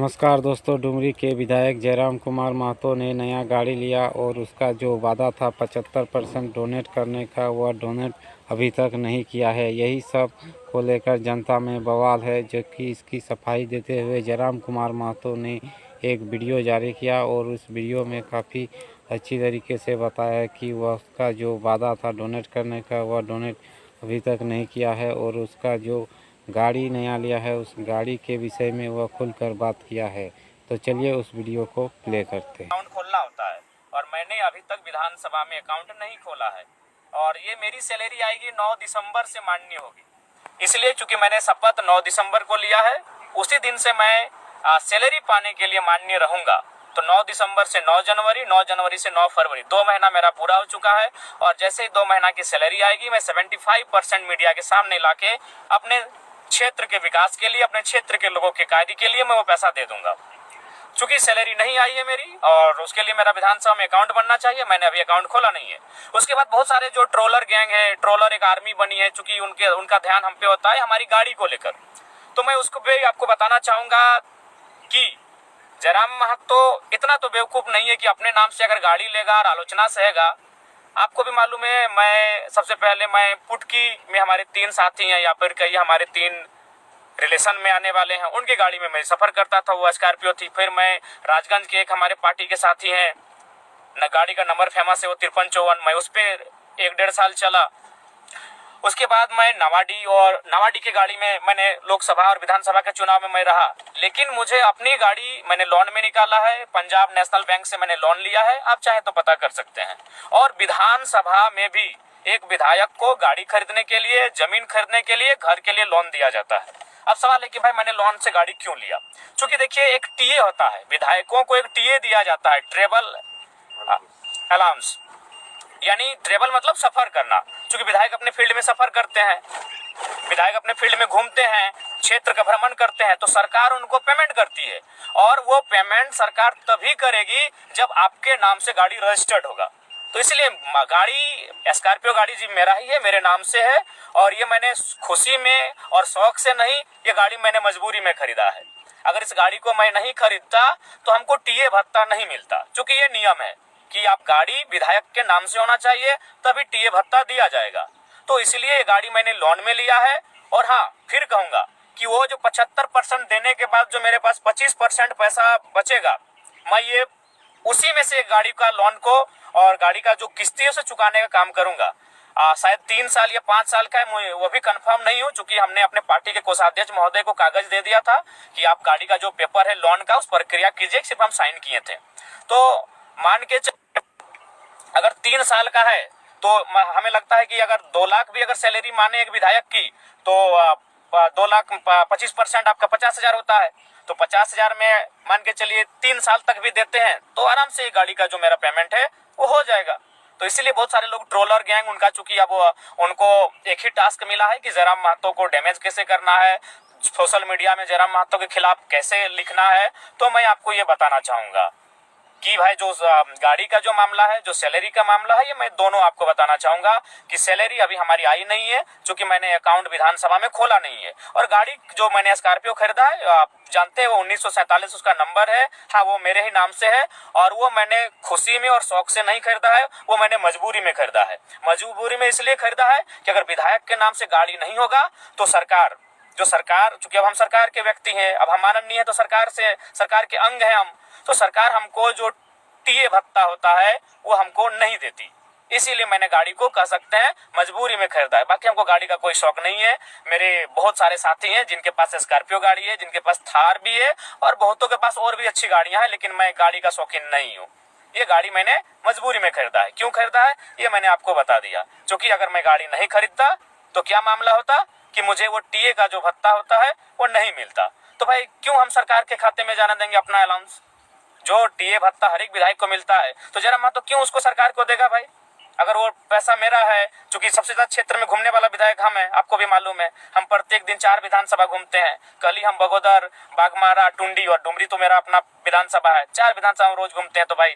नमस्कार दोस्तों, डुमरी के विधायक जयराम कुमार महतो ने नया गाड़ी लिया और उसका जो वादा था 75% डोनेट करने का, वह डोनेट अभी तक नहीं किया है। यही सब को लेकर जनता में बवाल है, जो कि इसकी सफाई देते हुए जयराम कुमार महतो ने एक वीडियो जारी किया और उस वीडियो में काफ़ी अच्छी तरीके से बताया कि वह उसका जो वादा था डोनेट करने का, वह डोनेट अभी तक नहीं किया है और उसका जो गाड़ी नया लिया है उस गाड़ी के विषय में वह खुलकर बात किया है। तो चलिए उस वीडियो को प्ले करते हैं। अकाउंट खोलना होता है और मैंने अभी तक विधानसभा में अकाउंट नहीं खोला है और ये मेरी सैलरी आएगी 9 दिसंबर से मान्य होगी। इसलिए चूंकि मैंने शपथ 9 दिसंबर को लिया है, उसी दिन से मैं सैलरी पाने के लिए मान्य रहूंगा। तो 9 दिसंबर से 9 जनवरी, 9 जनवरी से 9 फरवरी, 2 महीना मेरा पूरा हो चुका है। और जैसे ही 2 महीना की सैलरी आएगी, मैं 75% मीडिया के सामने लाके अपने क्षेत्र के विकास के लिए, अपने क्षेत्र के लोगों के कार्य के लिए मैं वो पैसा दे दूंगा। चूंकि सैलरी नहीं आई है मेरी और उसके लिए मेरा विधानसभा में अकाउंट बनना चाहिए, मैंने अभी अकाउंट खोला नहीं है। उसके बाद बहुत सारे जो ट्रोलर गैंग है, ट्रोलर एक आर्मी बनी है, चूंकि उनका ध्यान हम पे होता है हमारी गाड़ी को लेकर। तो मैं उसको भी आपको बताना चाहूंगा कि जयराम महतो इतना तो बेवकूफ नहीं है कि अपने नाम से अगर गाड़ी लेगा और आलोचना सहेगा। आपको भी मालूम है, मैं सबसे पहले मैं पुटकी में हमारे 3 साथी हैं या फिर कई हमारे 3 रिलेशन में आने वाले हैं, उनकी गाड़ी में मैं सफर करता था, वो स्कॉर्पियो थी। फिर मैं राजगंज के एक हमारे पार्टी के साथी हैं, न गाड़ी का नंबर फेमस है, वो 5354, मैं उस पर 1-1.5 साल चला। उसके बाद मैं नवाडी की गाड़ी में मैंने लोकसभा और विधानसभा के चुनाव में मैं रहा। लेकिन मुझे अपनी गाड़ी मैंने लोन में निकाला है, पंजाब नेशनल बैंक से मैंने लोन लिया है, आप चाहे तो पता कर सकते हैं। और विधानसभा में भी एक विधायक को गाड़ी खरीदने के लिए, जमीन खरीदने के लिए, घर के लिए लोन दिया जाता है। अब सवाल है कि भाई मैंने लोन से गाड़ी क्यों लिया? क्योंकि देखिए, एक टीए होता है, विधायकों को एक टीए दिया जाता है, ट्रेवल अलाउंस, यानी ट्रेवल मतलब सफर करना। क्योंकि विधायक अपने फील्ड में सफर करते हैं, विधायक अपने फील्ड में घूमते हैं, क्षेत्र का भ्रमण करते हैं, तो सरकार उनको पेमेंट करती है। और वो पेमेंट सरकार तभी करेगी जब आपके नाम से गाड़ी रजिस्टर्ड होगा। तो इसलिए गाड़ी, स्कॉर्पियो गाड़ी जी मेरा ही है, मेरे नाम से है। और ये मैंने खुशी में और शौक से नहीं, ये गाड़ी मैंने मजबूरी में खरीदा है। अगर इस गाड़ी को मैं नहीं खरीदता तो हमको टीए भत्ता नहीं मिलता, क्योंकि ये नियम है कि आप गाड़ी विधायक के नाम से होना चाहिए, तभी टीए भत्ता दिया जाएगा। तो इसलिए ये गाड़ी मैंने लोन में लिया है। और हाँ, फिर कहूंगा कि वो जो 75% देने के बाद जो मेरे पास 25% पैसा बचेगा, मैं ये उसी में से गाड़ी का लोन को और गाड़ी का जो किस्ती है उसे चुकाने का काम करूंगा। शायद 3 साल या 5 साल का है, मैं वो भी कंफर्म नहीं हूँ, चूंकि हमने अपने पार्टी के कोषाध्यक्ष महोदय को कागज दे दिया था कि आप गाड़ी का जो पेपर है लोन का, उस प्रक्रिया कीजिए, सिर्फ हम साइन किए थे। तो मान के अगर 3 साल का है तो हमें लगता है कि अगर 2 लाख भी अगर सैलरी माने एक विधायक की, तो 2 लाख 25% आपका 50,000 होता है। तो 50,000 में मान के चलिए 3 साल तक भी देते हैं तो आराम से गाड़ी का जो मेरा पेमेंट है वो हो जाएगा। तो इसीलिए बहुत सारे लोग, ट्रोलर गैंग, उनका चूंकि अब उनको एक ही टास्क मिला है कि जयराम महतो को डैमेज कैसे करना है, सोशल मीडिया में जयराम महतो के खिलाफ कैसे लिखना है। तो मैं आपको ये बताना चाहूंगा कि भाई जो गाड़ी का जो मामला है, जो सैलरी का मामला है, ये मैं दोनों आपको बताना चाहूंगा कि सैलरी अभी हमारी आई नहीं है, क्योंकि मैंने अकाउंट विधानसभा में खोला नहीं है। और गाड़ी जो मैंने स्कॉर्पियो खरीदा है, आप जानते हैं, वो 1947 उसका नंबर है। हाँ, वो मेरे ही नाम से है और वो मैंने खुशी में और शौक से नहीं खरीदा है, वो मैंने मजबूरी में खरीदा है। मजबूरी में इसलिए खरीदा है कि अगर विधायक के नाम से गाड़ी नहीं होगा तो सरकार, चूंकि अब हम सरकार के व्यक्ति हैं, अब हम माननीय है, तो सरकार के अंग हैं हम, तो सरकार हमको जो टीए भत्ता होता है वो हमको नहीं देती। इसीलिए मैंने गाड़ी को, कह सकते हैं, मजबूरी में खरीदा है। बाकी हमको गाड़ी का कोई शौक नहीं है। मेरे बहुत सारे साथी हैं जिनके पास स्कॉर्पियो गाड़ी है, जिनके पास थार भी है और बहुतों के पास और भी अच्छी गाड़ियां हैं, लेकिन मैं गाड़ी का शौकीन नहीं हूँ। ये गाड़ी मैंने मजबूरी में खरीदा है। क्यों खरीदा है ये मैंने आपको बता दिया। क्योंकि अगर मैं गाड़ी नहीं खरीदता तो क्या मामला होता कि मुझे वो टीए का जो भत्ता होता है वो नहीं मिलता। तो भाई क्यों हम सरकार के खाते में जाना देंगे अपना अलाउंस? जो टीए भत्ता हर एक विधायक को मिलता है, तो जयराम महतो क्यों उसको सरकार को देगा भाई? अगर वो पैसा मेरा है, क्योंकि सबसे ज्यादा क्षेत्र में घूमने वाला विधायक हम है, आपको भी मालूम है, हम प्रत्येक दिन 4 विधानसभा घूमते हैं। कल ही हम बगोदर, बागमारा, टुंडी और डुमरी, तो मेरा अपना विधानसभा है, 4 विधानसभा रोज घूमते हैं। तो भाई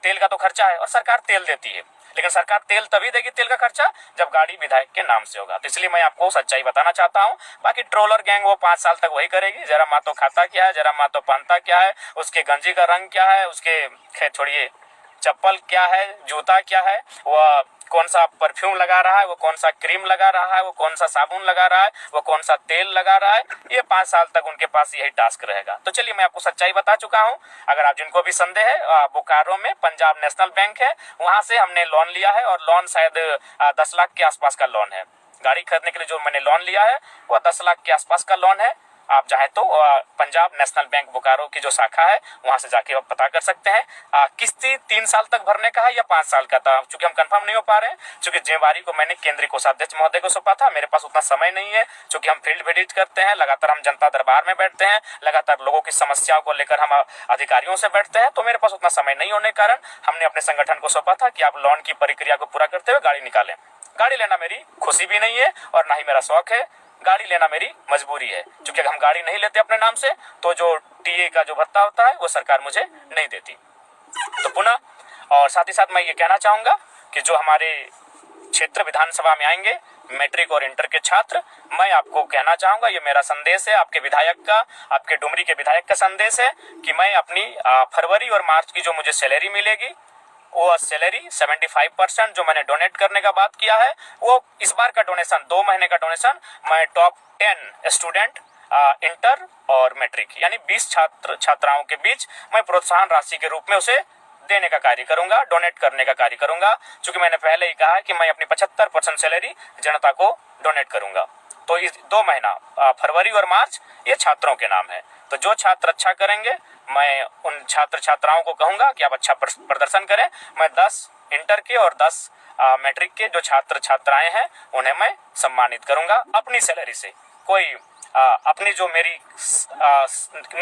तेल का तो खर्चा है और सरकार तेल देती है। लेकिन सरकार तेल तभी देगी, तेल का खर्चा, जब गाड़ी विधायक के नाम से होगा। तो इसलिए मैं आपको सच्चाई बताना चाहता हूँ। बाकी ट्रोलर गैंग वो 5 साल तक वही करेगी। जरा मातो खाता क्या है, जरा मातो पहनता क्या है, उसके गंजी का रंग क्या है, उसके खैर छोड़िए चप्पल क्या है, जूता क्या है, वह कौन सा परफ्यूम लगा रहा है, वो कौन सा क्रीम लगा रहा है, वो कौन सा साबुन लगा रहा है, वो कौन सा तेल लगा रहा है, ये 5 साल तक उनके पास यही टास्क रहेगा। तो चलिए मैं आपको सच्चाई बता चुका हूँ। अगर आप जिनको भी संदेह है, बोकारो में पंजाब नेशनल बैंक है, वहां से हमने लोन लिया है और लोन शायद 10 लाख के आसपास का लोन है। गाड़ी खरीदने के लिए जो मैंने लोन लिया है वो 10 लाख के आसपास का लोन है। आप चाहे तो पंजाब नेशनल बैंक बोकारो की जो शाखा है वहां से जाके आप पता कर सकते हैं। किस्ती 3 साल तक भरने का है या 5 साल का था, चूंकि हम कंफर्म नहीं हो पा रहे हैं, चूंकि जिम्मेवारी को मैंने केंद्रीय कोषाध्यक्ष महोदय को सौंपा था। मेरे पास उतना समय नहीं है, चूंकि हम फील्ड विजिट करते हैं, लगातार हम जनता दरबार में बैठते हैं, लगातार लोगों की समस्याओं को लेकर हम अधिकारियों से बैठते हैं, तो मेरे पास उतना समय नहीं होने के कारण हमने अपने संगठन को सौंपा था कि आप लोन की प्रक्रिया को पूरा करते हुए गाड़ी निकालें। गाड़ी लेना मेरी खुशी भी नहीं है और ना ही मेरा शौक है, गाड़ी लेना मेरी मजबूरी है। क्योंकि अगर हम गाड़ी नहीं लेते अपने नाम से तो जो टीए का जो भत्ता होता है वो सरकार मुझे नहीं देती। तो पुनः और साथ ही साथ मैं ये कहना चाहूंगा कि जो हमारे क्षेत्र विधानसभा में आएंगे मैट्रिक और इंटर के छात्र, मैं आपको कहना चाहूंगा, ये मेरा संदेश है आपके विधायक का, आपके डुमरी के विधायक का संदेश है कि मैं अपनी फरवरी और मार्च की जो मुझे सैलरी मिलेगी वो सैलरी 75% जो मैंने डोनेट करने का बात किया है, वो इस बार का डोनेशन 2 महीने का डोनेशन मैं टॉप 10 स्टूडेंट इंटर और मैट्रिक यानी 20 छात्र छात्राओं के बीच मैं प्रोत्साहन राशि के रूप में उसे देने का कार्य करूंगा, डोनेट करने का कार्य करूंगा। क्योंकि मैंने पहले ही कहा है कि मैं अपनी 75% सैलरी जनता को डोनेट करूंगा। तो इस 2 महीना फरवरी और मार्च ये छात्रों के नाम है। तो जो छात्र अच्छा करेंगे मैं उन छात्र छात्राओं को कहूंगा कि आप अच्छा प्रदर्शन करें। मैं 10 इंटर के और 10 मैट्रिक के जो छात्र छात्राएं हैं उन्हें मैं सम्मानित करूंगा अपनी सैलरी से। कोई अपनी जो मेरी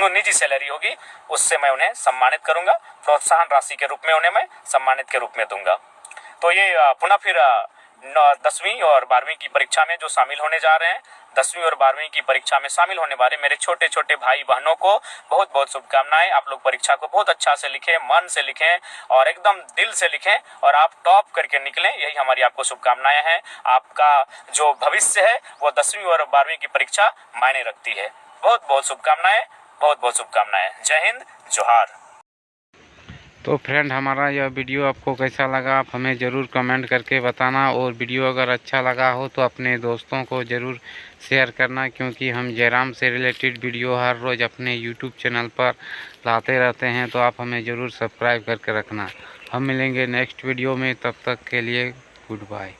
निजी सैलरी होगी उससे मैं उन्हें सम्मानित करूंगा, प्रोत्साहन राशि के रूप में उन्हें मैं सम्मानित के रूप में दूंगा। तो ये पुनः फिर 10वीं और 12वीं की परीक्षा में जो शामिल होने जा रहे हैं, 10वीं और 12वीं की परीक्षा में शामिल होने वाले मेरे छोटे छोटे भाई बहनों को बहुत बहुत शुभकामनाएं। आप लोग परीक्षा को बहुत अच्छा से लिखें, मन से लिखें और एकदम दिल से लिखें और आप टॉप करके निकलें, यही हमारी आपको शुभकामनाएं हैं। आपका जो भविष्य है वो 10वीं और 12वीं की परीक्षा मायने रखती है। बहुत बहुत शुभकामनाएं, बहुत बहुत शुभकामनाएं। जय हिंद, जोहार। तो फ्रेंड, हमारा यह वीडियो आपको कैसा लगा आप हमें ज़रूर कमेंट करके बताना, और वीडियो अगर अच्छा लगा हो तो अपने दोस्तों को ज़रूर शेयर करना, क्योंकि हम जयराम से रिलेटेड वीडियो हर रोज़ अपने यूट्यूब चैनल पर लाते रहते हैं। तो आप हमें ज़रूर सब्सक्राइब करके रखना। हम मिलेंगे नेक्स्ट वीडियो में, तब तक के लिए गुड बाय।